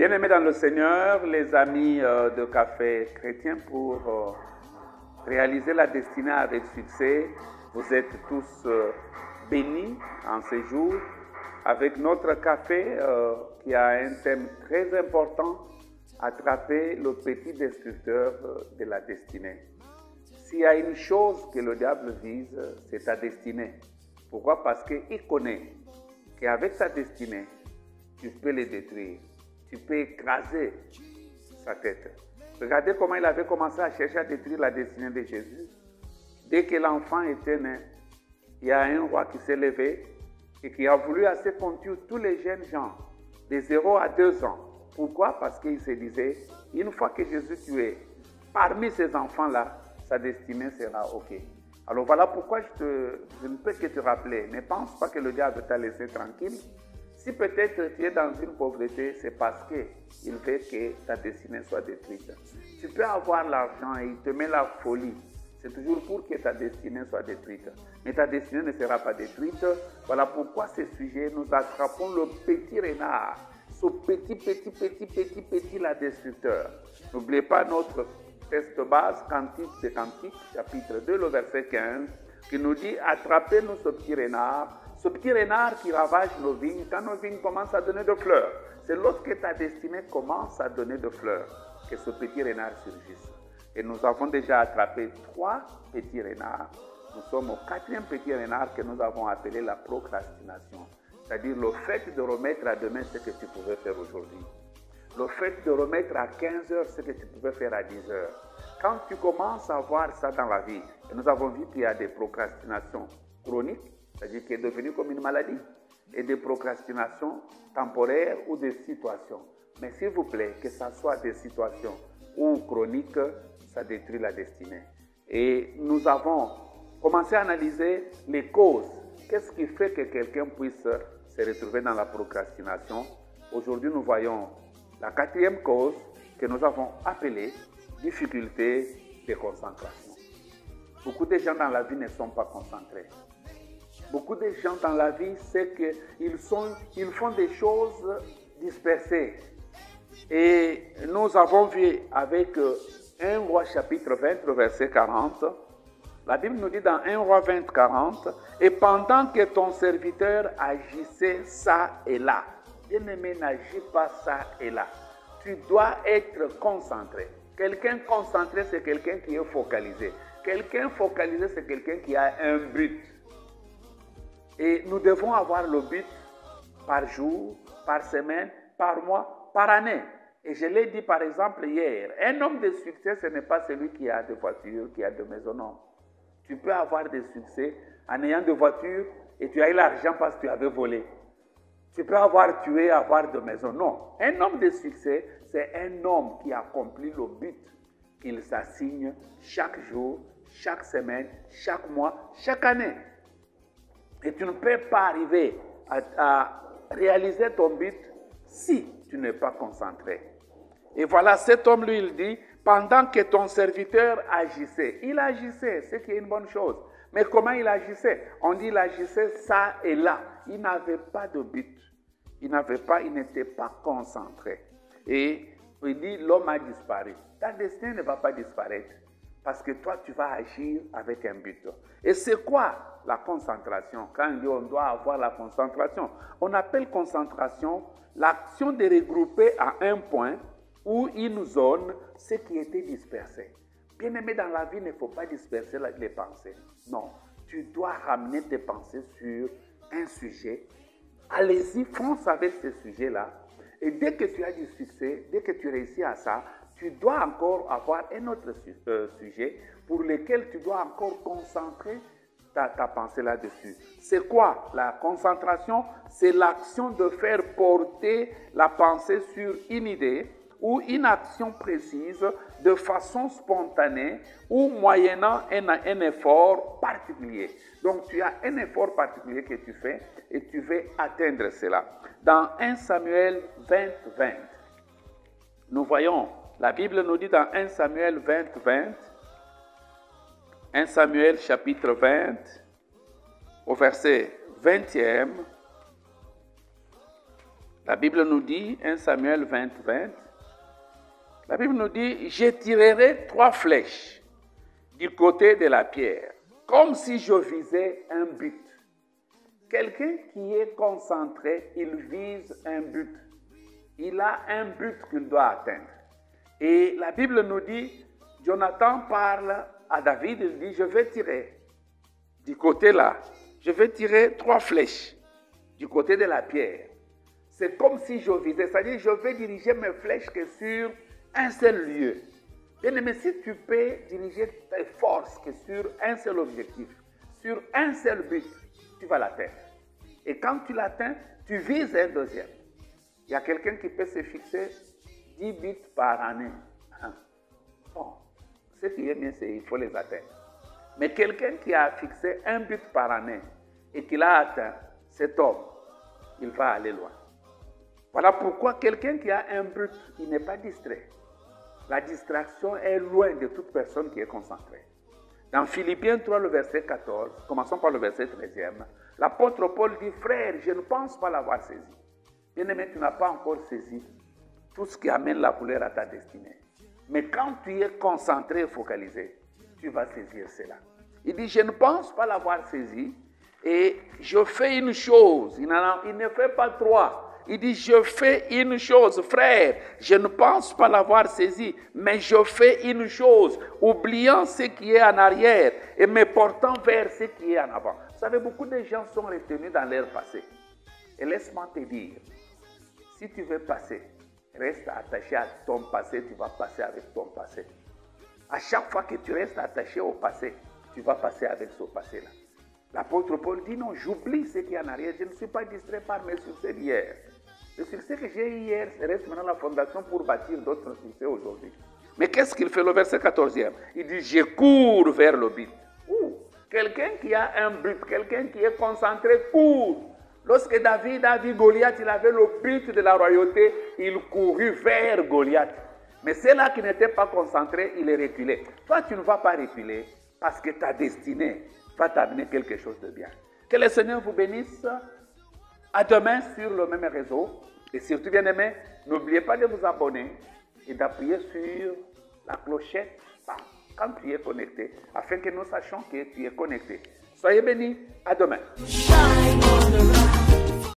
Bien-aimés dans le Seigneur, les amis de Café Chrétien, pour réaliser la destinée avec succès, vous êtes tous bénis en ces jours avec notre café qui a un thème très important, attraper le petit destructeur de la destinée. S'il y a une chose que le diable vise, c'est ta destinée. Pourquoi? Parce qu'il connaît qu'avec ta destinée, tu peux les détruire. Tu peux écraser sa tête. Regardez comment il avait commencé à chercher à détruire la destinée de Jésus. Dès que l'enfant était né, il y a un roi qui s'est levé et qui a voulu assez conduire tous les jeunes gens de 0 à 2 ans. Pourquoi? Parce qu'il se disait, une fois que Jésus tué, parmi ces enfants-là, sa destinée sera OK. Alors voilà pourquoi je ne peux que te rappeler, ne pense pas que le diable t'a laissé tranquille. Si peut-être tu es dans une pauvreté, c'est parce qu'il veut que ta destinée soit détruite. Tu peux avoir l'argent et il te met la folie. C'est toujours pour que ta destinée soit détruite. Mais ta destinée ne sera pas détruite. Voilà pourquoi ce sujet, nous attrapons le petit renard. Ce petit la destructeur. N'oubliez pas notre texte base, Cantique de Cantique, chapitre 2, le verset 15, qui nous dit, attrapez-nous ce petit renard. Ce petit renard qui ravage nos vignes, quand nos vignes commencent à donner de fleurs, c'est lorsque ta destinée commence à donner de fleurs que ce petit renard surgisse. Et nous avons déjà attrapé 3 petits renards. Nous sommes au 4e petit renard que nous avons appelé la procrastination. C'est-à-dire le fait de remettre à demain ce que tu pouvais faire aujourd'hui. Le fait de remettre à 15 heures ce que tu pouvais faire à 10 heures. Quand tu commences à voir ça dans la vie, et nous avons vu qu'il y a des procrastinations chroniques, c'est-à-dire qui est devenu comme une maladie, et des procrastinations temporaires ou des situations. Mais s'il vous plaît, que ce soit des situations ou chroniques, ça détruit la destinée. Et nous avons commencé à analyser les causes. Qu'est-ce qui fait que quelqu'un puisse se retrouver dans la procrastination? Aujourd'hui, nous voyons la 4e cause que nous avons appelée difficulté de concentration. Beaucoup de gens dans la vie ne sont pas concentrés. Beaucoup de gens dans la vie, c'est qu'ils font des choses dispersées. Et nous avons vu avec 1 Roi chapitre 20, verset 40, la Bible nous dit dans 1 Roi 20, 40, « Et pendant que ton serviteur agissait ça et là, bien-aimé, n'agis pas ça et là. Tu dois être concentré. Quelqu'un concentré, c'est quelqu'un qui est focalisé. Quelqu'un focalisé, c'est quelqu'un qui a un but. Et nous devons avoir le but par jour, par semaine, par mois, par année. Et je l'ai dit par exemple hier, un homme de succès, ce n'est pas celui qui a de voitures, qui a de maisons, non. Tu peux avoir des succès en ayant de voitures et tu as eu l'argent parce que tu avais volé. Tu peux avoir tué, avoir de maison, non. Un homme de succès, c'est un homme qui accomplit le but qu'il s'assigne chaque jour, chaque semaine, chaque mois, chaque année. Et tu ne peux pas arriver à réaliser ton but si tu n'es pas concentré. Et voilà, cet homme, lui, il dit, pendant que ton serviteur agissait. Il agissait, ce qui est une bonne chose. Mais comment il agissait? On dit il agissait ça et là. Il n'avait pas de but. Il n'était pas concentré. Et il dit, l'homme a disparu. Ta destinée ne va pas disparaître. Parce que toi, tu vas agir avec un but. Et c'est quoi la concentration? Quand on doit avoir la concentration, on appelle concentration l'action de regrouper à un point ou une zone ce qui était dispersé. Bien aimé, dans la vie, il ne faut pas disperser les pensées. Non, tu dois ramener tes pensées sur un sujet. Allez-y, fonce avec ce sujet-là. Et dès que tu as du succès, dès que tu réussis à ça, tu dois encore avoir un autre sujet pour lequel tu dois encore concentrer ta pensée là-dessus. C'est quoi la concentration? C'est l'action de faire porter la pensée sur une idée ou une action précise de façon spontanée ou moyennant un effort particulier. Donc tu as un effort particulier que tu fais et tu veux atteindre cela. Dans 1 Samuel 20, 20, nous voyons, la Bible nous dit dans 1 Samuel 20, 20, 1 Samuel chapitre 20, au verset 20e, La Bible nous dit, 1 Samuel 20, 20, la Bible nous dit, je tirerai 3 flèches du côté de la pierre, comme si je visais un but. Quelqu'un qui est concentré, il vise un but. Il a un but qu'il doit atteindre. Et la Bible nous dit, Jonathan parle à David, il dit, je vais tirer du côté là, je vais tirer 3 flèches du côté de la pierre. C'est comme si je visais, c'est-à-dire je vais diriger mes flèches que sur un seul lieu. Bien-aimé, si tu peux diriger tes forces que sur un seul objectif, sur un seul but, tu vas l'atteindre. Et quand tu l'atteins, tu vises un deuxième. Il y a quelqu'un qui peut se fixer 10 buts par année. Bon, ce qui est bien, c'est qu'il faut les atteindre. Mais quelqu'un qui a fixé un but par année et qui l'a atteint, cet homme, il va aller loin. Voilà pourquoi quelqu'un qui a un but, il n'est pas distrait. La distraction est loin de toute personne qui est concentrée. Dans Philippiens 3, le verset 14, commençons par le verset 13e, l'apôtre Paul dit, frère, je ne pense pas l'avoir saisi. Bien-aimé, tu n'as pas encore saisi tout ce qui amène la couleur à ta destinée. Mais quand tu es concentré et focalisé, tu vas saisir cela. Il dit, je ne pense pas l'avoir saisi et je fais une chose. Il ne fait pas 3. Il dit, je fais une chose, frère, je ne pense pas l'avoir saisi, mais je fais une chose, oubliant ce qui est en arrière et me portant vers ce qui est en avant. Vous savez, beaucoup de gens sont retenus dans leur passé. Et laisse-moi te dire, si tu veux passer, reste attaché à ton passé, tu vas passer avec ton passé. À chaque fois que tu restes attaché au passé, tu vas passer avec ce passé-là. L'apôtre Paul dit, non, j'oublie ce qui est en arrière, je ne suis pas distrait par mes succès d'hier. Le succès que j'ai eu hier reste maintenant la fondation pour bâtir d'autres succès aujourd'hui. Mais qu'est-ce qu'il fait, le verset 14e? Il dit, je cours vers le but. Quelqu'un qui a un but, quelqu'un qui est concentré, court. Lorsque David a vu Goliath, il avait le but de la royauté, il courut vers Goliath. Mais celui-là qui n'était pas concentré, il est reculé. Toi, tu ne vas pas reculer parce que ta destinée va t'amener quelque chose de bien. Que le Seigneur vous bénisse. À demain sur le même réseau. Et surtout, bien aimé, n'oubliez pas de vous abonner et d'appuyer sur la clochette quand tu es connecté, afin que nous sachions que tu es connecté. Soyez bénis. À demain.